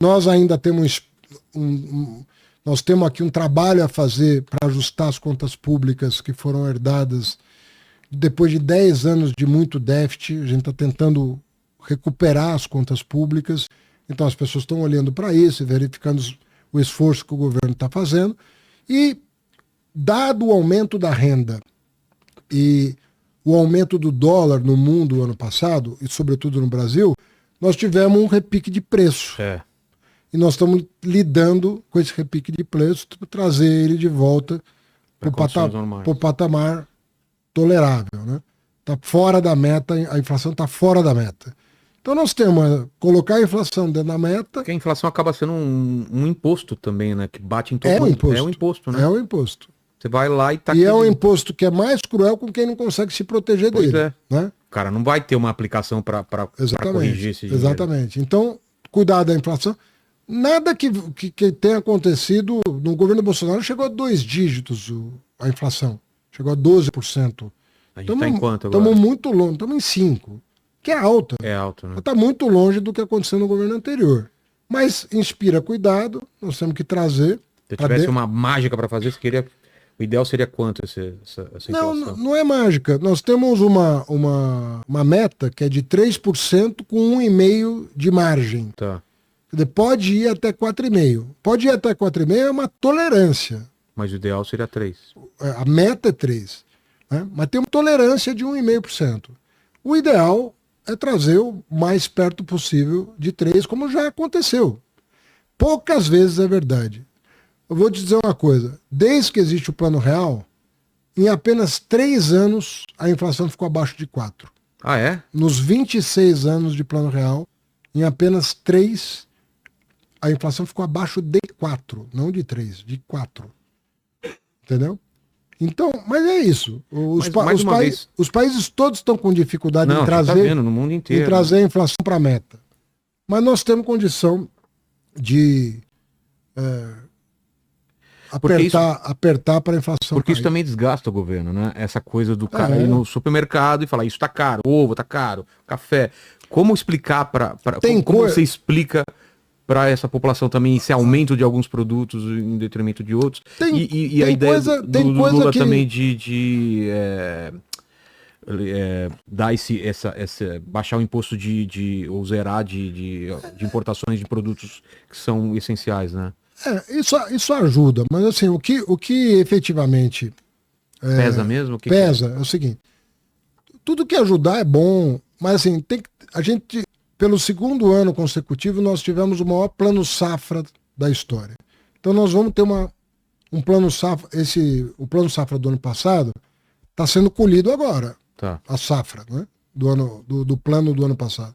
Nós ainda temos nós temos aqui um trabalho a fazer para ajustar as contas públicas que foram herdadas depois de 10 anos de muito déficit. A gente está tentando recuperar as contas públicas. Então as pessoas estão olhando para isso e verificando o esforço que o governo está fazendo. E dado o aumento da renda e o aumento do dólar no mundo ano passado, e sobretudo no Brasil, nós tivemos um repique de preço. E nós estamos lidando com esse repique de preço para trazer ele de volta para o patamar tolerável. Né? Tá fora da meta, a inflação está fora da meta. Então nós temos colocar a inflação dentro da meta. Porque a inflação acaba sendo um imposto também, né? Que bate em todo mundo. É um imposto, né? É um imposto. Você vai lá e tá... E é um imposto que é mais cruel com quem não consegue se proteger dele. É. Né? O cara não vai ter uma aplicação para corrigir esse dinheiro. Exatamente. Então, cuidar da inflação. Nada que tenha acontecido no governo Bolsonaro chegou a 2 dígitos a inflação. Chegou a 12%. A gente está em quanto agora? Estamos muito longe, estamos em 5%. Que é alta. É alto, né? Está muito longe do que aconteceu no governo anterior. Mas inspira cuidado, nós temos que trazer. Se eu tivesse uma mágica para fazer, você queria... O ideal seria quanto essa inflação? Não é mágica. Nós temos uma meta que é de 3% com 1,5% de margem. Tá. Pode ir até 4,5%. Pode ir até 4,5% é uma tolerância. Mas o ideal seria 3%. A meta é 3%. Né? Mas tem uma tolerância de 1,5%. O ideal é trazer o mais perto possível de 3%, como já aconteceu. Poucas vezes é verdade. Eu vou te dizer uma coisa. Desde que existe o Plano Real, em apenas 3 anos, a inflação ficou abaixo de 4%. Ah, é? Nos 26 anos de Plano Real, em apenas 3, a inflação ficou abaixo de 4%. Não de 3%, de 4%. Entendeu? Então, mas é isso. Os países todos estão com dificuldade em trazer, tá vendo, no mundo inteiro, em trazer a inflação para a meta. Mas nós temos condição de apertar para a inflação. Porque cair. isso também desgasta o governo, né? Essa coisa do cara ir no supermercado e falar, isso tá caro, ovo tá caro, café. Como explicar como você explica para essa população também esse aumento de alguns produtos em detrimento de outros? E a ideia do Lula também de dar baixar o imposto ou zerar de importações de produtos que são essenciais, né? Isso ajuda, mas assim, o que efetivamente pesa mesmo? É o seguinte, tudo que ajudar é bom, mas assim, a gente, pelo 2º ano consecutivo, nós tivemos o maior plano safra da história. Então nós vamos ter um plano safra, o plano safra do ano passado está sendo colhido agora, tá. A safra, né, do plano do ano passado.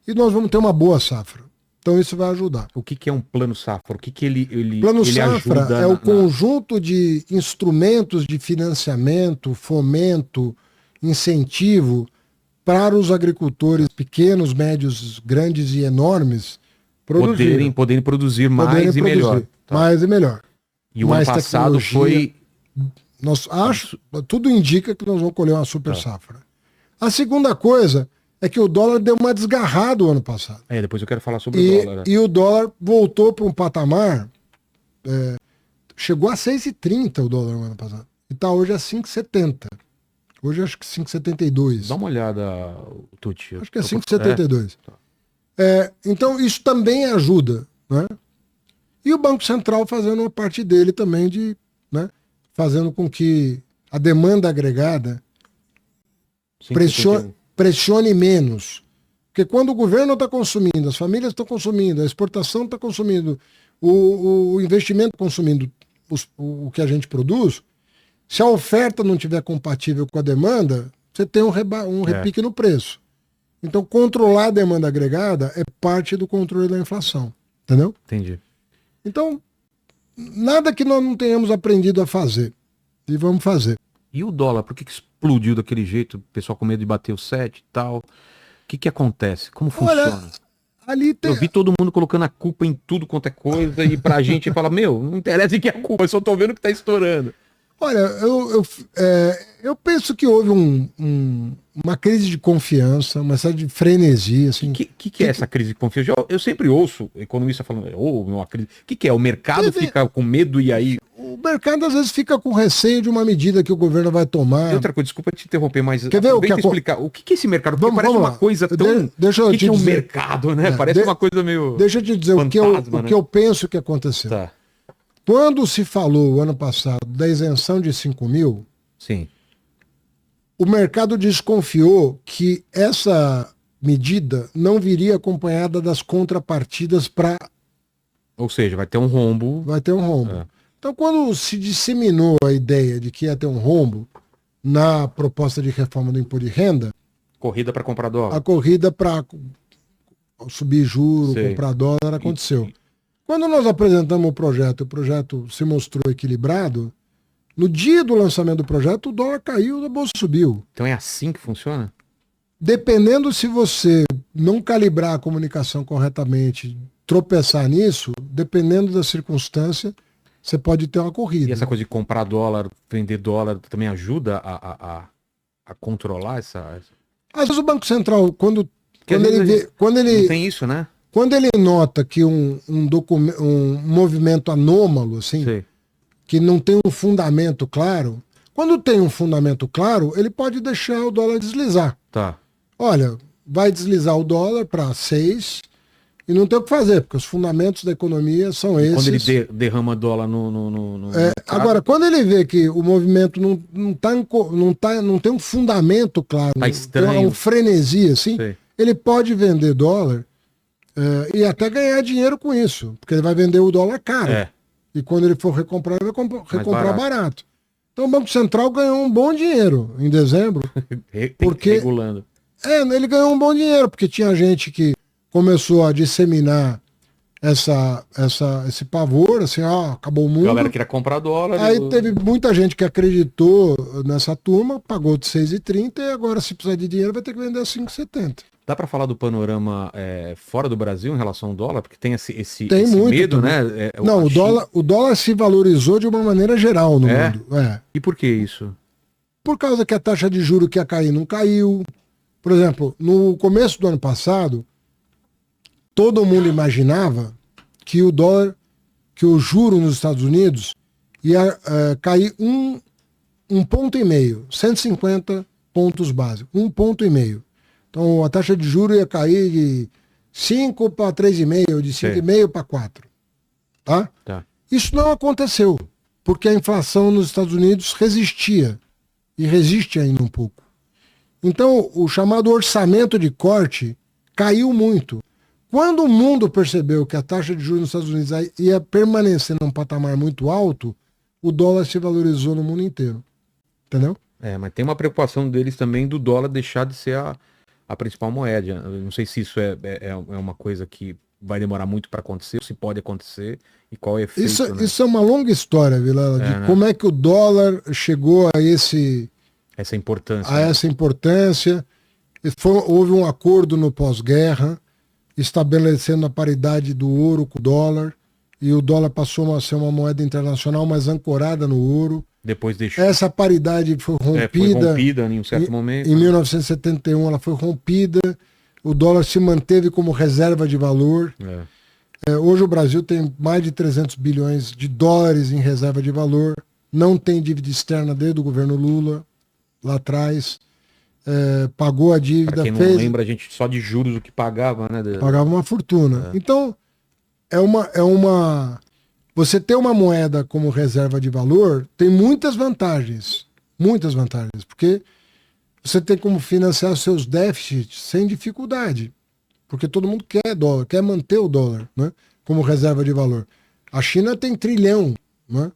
E nós vamos ter uma boa safra. Então isso vai ajudar. O que é um plano safra? O que ele plano ele safra ajuda é o conjunto de instrumentos de financiamento, fomento, incentivo para os agricultores pequenos, médios, grandes e enormes poderem produzir mais e melhor. Tá. Mais e melhor. E o ano passado foi... Tudo indica que nós vamos colher uma super safra. A segunda coisa é que o dólar deu uma desgarrada o ano passado. Depois eu quero falar sobre o dólar. E o dólar voltou para um patamar, chegou a 6,30 o dólar no ano passado. E está hoje a 5,70. Hoje acho que 5,72. Dá uma olhada, Tucci. Acho que é 5,72. Então isso também ajuda, né? E o Banco Central fazendo uma parte dele também fazendo com que a demanda agregada pressione menos. Porque quando o governo está consumindo, as famílias estão consumindo, a exportação está consumindo, o investimento consumindo o que a gente produz, se a oferta não estiver compatível com a demanda, você tem um repique no preço. Então, controlar a demanda agregada é parte do controle da inflação. Entendeu? Entendi. Então, nada que nós não tenhamos aprendido a fazer. E vamos fazer. E o dólar, por que explodiu daquele jeito? O pessoal com medo de bater o 7 e tal. O que acontece? Como funciona? Eu vi todo mundo colocando a culpa em tudo quanto é coisa e pra gente fala, não interessa em que é a culpa, eu só tô vendo que tá estourando. Olha, eu penso que houve um uma crise de confiança, uma série de frenesia. Assim. Que é essa crise de confiança? Eu sempre ouço economista falando, uma crise. O que é? O mercado fica com medo e aí... O mercado às vezes fica com receio de uma medida que o governo vai tomar. E outra coisa, desculpa te interromper, mas quer ver explicar o que é esse mercado? Porque parece uma coisa tão... Deixa eu te que é um dizer. mercado, né? Parece uma coisa meio... Deixa eu te dizer fantasma, o que eu penso que aconteceu. Tá. Quando se falou, ano passado, da isenção de 5 mil, sim, o mercado desconfiou que essa medida não viria acompanhada das contrapartidas para... Ou seja, vai ter um rombo. Vai ter um rombo. É. Então, quando se disseminou a ideia de que ia ter um rombo na proposta de reforma do imposto de renda... Corrida para comprar dólar. A corrida para subir juros, comprar dólar, aconteceu. Quando nós apresentamos o projeto se mostrou equilibrado, no dia do lançamento do projeto, o dólar caiu, a bolsa subiu. Então é assim que funciona? Dependendo se você não calibrar a comunicação corretamente, tropeçar nisso, dependendo da circunstância, você pode ter uma corrida. E essa coisa de comprar dólar, vender dólar, também ajuda a controlar essa... Às vezes o Banco Central, quando ele não tem isso, né? Quando ele nota que um movimento anômalo, assim, Sim. que não tem um fundamento claro, quando tem um fundamento claro, ele pode deixar o dólar deslizar. Tá. Olha, vai deslizar o dólar para 6 e não tem o que fazer, porque os fundamentos da economia são esses. Quando ele derrama dólar no agora, quando ele vê que o movimento não tem um fundamento claro, tá estranho. Tem um frenesi, assim, Sei. ele pode vender dólar e até ganhar dinheiro com isso, porque ele vai vender o dólar caro. É. E quando ele for recomprar, ele vai recomprar barato. Então o Banco Central ganhou um bom dinheiro em dezembro. Regulando. Ele ganhou um bom dinheiro, porque tinha gente que começou a disseminar esse pavor, assim, acabou o mundo. A galera queria comprar dólar. Aí teve muita gente que acreditou nessa turma, pagou de 6,30 e agora, se precisar de dinheiro, vai ter que vender a 5,70. Dá para falar do panorama fora do Brasil em relação ao dólar? Porque tem esse muito medo, também. né? Não, o dólar se valorizou de uma maneira geral no mundo. E por que isso? Por causa que a taxa de juros que ia cair não caiu. Por exemplo, no começo do ano passado, todo mundo imaginava que o dólar, que o juro nos Estados Unidos ia cair um ponto e meio, 150 pontos básicos, 1,5 ponto. Então a taxa de juros ia cair de 5 para 3,5, de 5,5 para 4. Tá? Isso não aconteceu, porque a inflação nos Estados Unidos resistia, e resiste ainda um pouco. Então o chamado orçamento de corte caiu muito. Quando o mundo percebeu que a taxa de juros nos Estados Unidos ia permanecer num patamar muito alto, o dólar se valorizou no mundo inteiro. Entendeu? Mas tem uma preocupação deles também do dólar deixar de ser a principal moeda. Eu não sei se isso é uma coisa que vai demorar muito para acontecer, se pode acontecer e qual é o efeito. Isso é uma longa história, Vilela, de como é que o dólar chegou a essa importância. Essa importância. Houve um acordo no pós-guerra estabelecendo a paridade do ouro com o dólar, e o dólar passou a ser uma moeda internacional mais ancorada no ouro. Depois deixou. Essa paridade foi rompida. Foi rompida em um certo momento. Em 1971 ela foi rompida. O dólar se manteve como reserva de valor. Hoje o Brasil tem mais de 300 bilhões de dólares em reserva de valor. Não tem dívida externa desde o governo Lula, lá atrás. Pagou a dívida. Pra quem não lembra, a gente só de juros o que pagava, né? Pagava uma fortuna. Então, você ter uma moeda como reserva de valor tem muitas vantagens. Muitas vantagens. Porque você tem como financiar os seus déficits sem dificuldade. Porque todo mundo quer dólar, quer manter o dólar, né, como reserva de valor. A China tem 1 trilhão, né,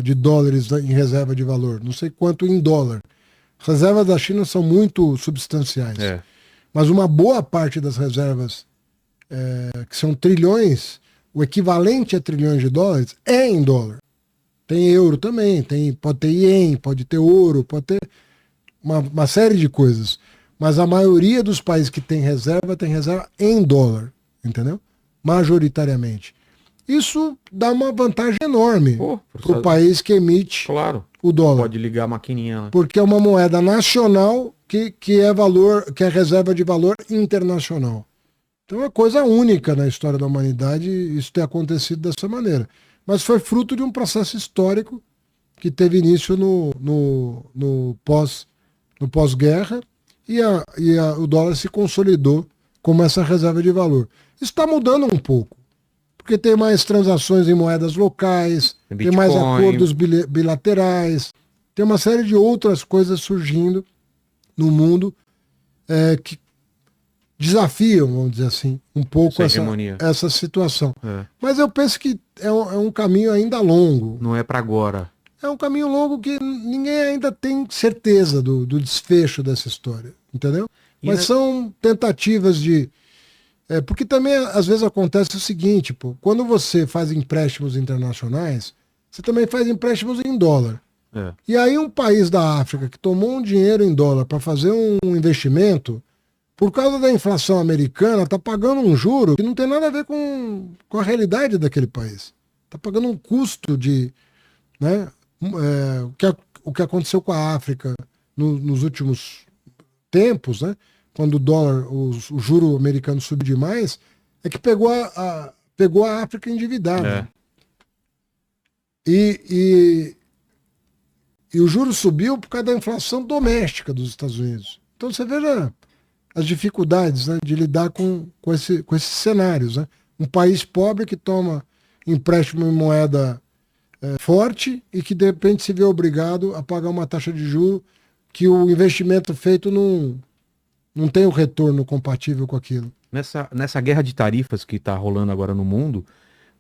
de dólares em reserva de valor. Não sei quanto em dólar. As reservas da China são muito substanciais. Mas uma boa parte das reservas, que são trilhões, o equivalente a trilhões de dólares, é em dólar. Tem euro também, pode ter ien, pode ter ouro, pode ter uma série de coisas. Mas a maioria dos países que tem reserva em dólar, entendeu? Majoritariamente. Isso dá uma vantagem enorme para o país que emite o dólar. Pode ligar a maquininha lá. Porque é uma moeda nacional que é valor, que é reserva de valor internacional. Então é uma coisa única na história da humanidade isso ter acontecido dessa maneira. Mas foi fruto de um processo histórico que teve início no pós-guerra e o dólar se consolidou como essa reserva de valor. Isso está mudando um pouco, porque tem mais transações em moedas locais, tem mais acordos bilaterais, tem uma série de outras coisas surgindo no mundo que desafiam, vamos dizer assim, um pouco essa situação. Mas eu penso que é um caminho ainda longo. Não é para agora. É um caminho longo que ninguém ainda tem certeza do desfecho dessa história, entendeu? Mas são tentativas de... porque também, às vezes, acontece o seguinte, pô, quando você faz empréstimos internacionais, você também faz empréstimos em dólar. E aí um país da África que tomou um dinheiro em dólar para fazer um investimento, por causa da inflação americana, está pagando um juro que não tem nada a ver com a realidade daquele país. Está pagando um custo de... Né, o que aconteceu com a África nos últimos tempos, né, quando o dólar, o juro americano subiu demais, é que pegou a África endividada. E o juro subiu por causa da inflação doméstica dos Estados Unidos. Então você veja as dificuldades, né, de lidar com esses cenários. Né? Um país pobre que toma empréstimo em moeda forte e que de repente se vê obrigado a pagar uma taxa de juros que o investimento feito não tem o retorno compatível com aquilo. Nessa guerra de tarifas que está rolando agora no mundo,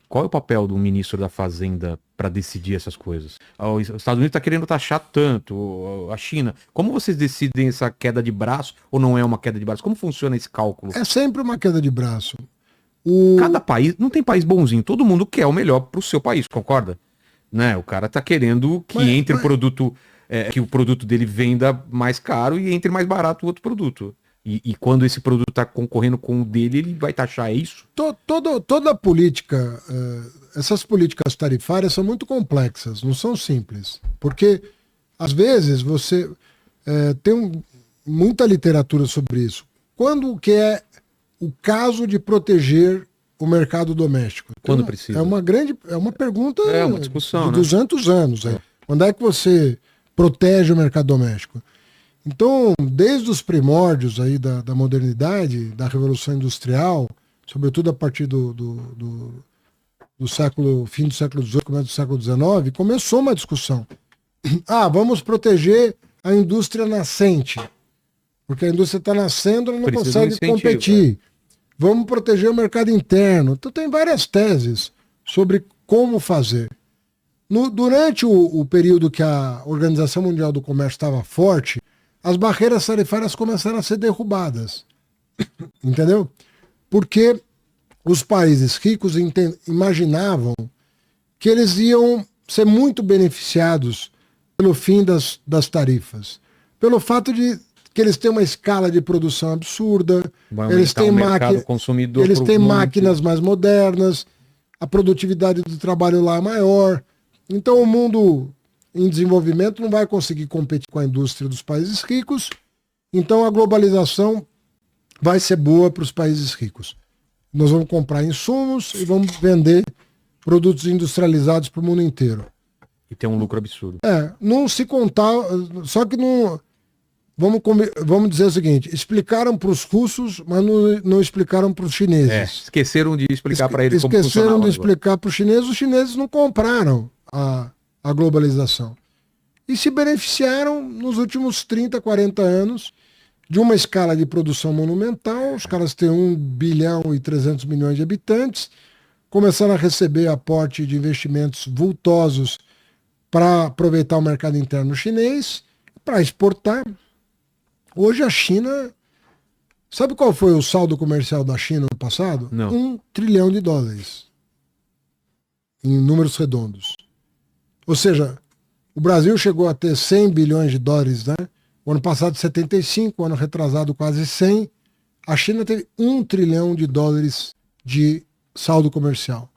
qual é o papel do ministro da Fazenda para decidir essas coisas? Os Estados Unidos está querendo taxar tanto, a China. Como vocês decidem essa queda de braço ou não é uma queda de braço? Como funciona esse cálculo? É sempre uma queda de braço. Cada país, não tem país bonzinho, todo mundo quer o melhor para o seu país, concorda? Né? O cara tá querendo que o produto, que o produto dele venda mais caro e entre mais barato o outro produto. E quando esse produto está concorrendo com o dele, ele vai taxar isso? Toda a política, essas políticas tarifárias são muito complexas, não são simples. Porque, às vezes, você tem muita literatura sobre isso. Quando que é o caso de proteger o mercado doméstico? Quando precisa? É uma pergunta uma discussão, de 200 anos. Quando é que você protege o mercado doméstico? Então, desde os primórdios aí da modernidade, da Revolução Industrial, sobretudo a partir do fim do século XVIII, começo do século XIX, começou uma discussão. Vamos proteger a indústria nascente, porque a indústria está nascendo, ela não consegue competir. Vamos proteger o mercado interno. Então tem várias teses sobre como fazer. Durante o período que a Organização Mundial do Comércio estava forte, as barreiras tarifárias começaram a ser derrubadas. Entendeu? Porque os países ricos imaginavam que eles iam ser muito beneficiados pelo fim das tarifas. Pelo fato de que eles têm uma escala de produção absurda, eles têm máquinas mais modernas, a produtividade do trabalho lá é maior. Então o mundo em desenvolvimento não vai conseguir competir com a indústria dos países ricos, então a globalização vai ser boa para os países ricos. Nós vamos comprar insumos e vamos vender produtos industrializados para o mundo inteiro. E tem um lucro absurdo. Não se contar, só que não... Vamos dizer o seguinte, explicaram para os russos, mas não explicaram para os chineses. Esqueceram de explicar para eles como funcionava. Esqueceram de explicar para os chineses não compraram a globalização. E se beneficiaram nos últimos 30, 40 anos de uma escala de produção monumental. Os caras têm 1 bilhão e 300 milhões de habitantes, começaram a receber aporte de investimentos vultosos para aproveitar o mercado interno chinês, para exportar. Hoje a China... Sabe qual foi o saldo comercial da China no passado? Não. $1 trilhão. Em números redondos. Ou seja, o Brasil chegou a ter 100 bilhões de dólares, né? O ano passado 75, o ano retrasado quase 100. A China teve $1 trilhão de saldo comercial.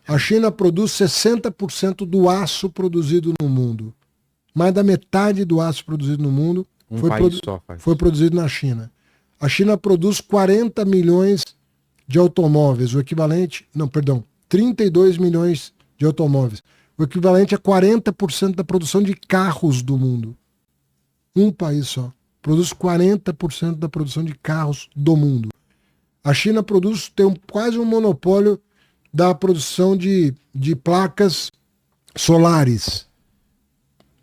A China produz 60% do aço produzido no mundo. Mais da metade do aço produzido no mundo Foi produzido na China. A China produz 40 milhões de automóveis, o equivalente... Não, perdão, 32 milhões de automóveis. O equivalente a 40% da produção de carros do mundo. Um país só. Produz 40% da produção de carros do mundo. A China tem quase um monopólio da produção de placas solares,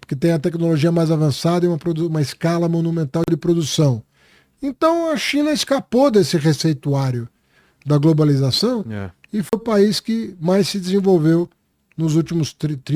que tem a tecnologia mais avançada e uma escala monumental de produção. Então a China escapou desse receituário da globalização e foi o país que mais se desenvolveu nos últimos 30